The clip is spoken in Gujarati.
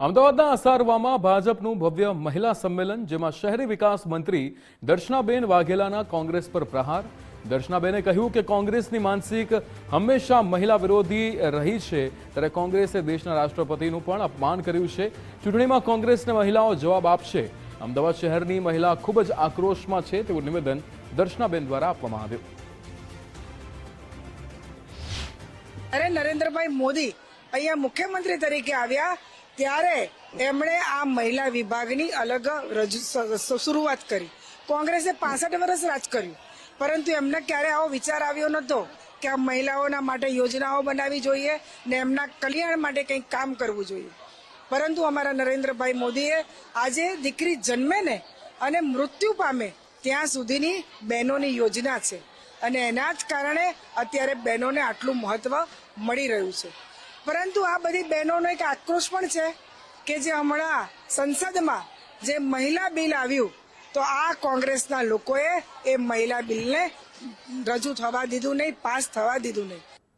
અમદાવાદના અસારવામાં ભાજપનું ભવ્ય મહિલા સંમેલન, જેમાં શહેરી વિકાસ મંત્રી દર્શનાબેન વાઘેલાના કોંગ્રેસ પર પ્રહાર. દર્શનાબેને કહ્યું કે કોંગ્રેસની માનસિક હંમેશા મહિલા વિરોધી રહી છે, ત્યારે કોંગ્રેસે દેશના રાષ્ટ્રપતિનું પણ અપમાન કર્યું છે. ચૂંટણીમાં કોંગ્રેસને મહિલાઓ જવાબ આપશે. અમદાવાદ શહેરની મહિલા ખૂબ જ આક્રોશમાં છે તેવું નિવેદન દર્શનાબેન દ્વારા આપવામાં આવ્યું. અરે નરેન્દ્રભાઈ મોદી અહીંયા મુખ્યમંત્રી તરીકે આવ્યા ત્યારે એમણે આ મહિલા વિભાગની અલગ શરૂઆત કરી. કોંગ્રેસે 65 વર્ષ રાજ કર્યું, પરંતુ એમને ક્યારે આવો વિચાર આવ્યો નહોતો કે આ મહિલાઓના માટે યોજનાઓ બનાવવી જોઈએ ને એમના કલ્યાણ માટે કંઈક કામ કરવું જોઈએ. પરંતુ અમારા નરેન્દ્રભાઈ મોદીએ આજે દીકરી જન્મે ને અને મૃત્યુ પામે ત્યાં સુધીની બહેનોની યોજના છે, અને એના જ કારણે અત્યારે બહેનોને આટલું મહત્વ મળી રહ્યું છે. પરંતુ આ બધી બહેનોનો એક આક્રોશ પણ છે કે જે હમણાં સંસદમાં જે મહિલા બિલ આવ્યું, તો આ કોંગ્રેસના લોકોએ એ મહિલા બિલને રજૂ થવા દીધું નહીં, પાસ થવા દીધું નહીં.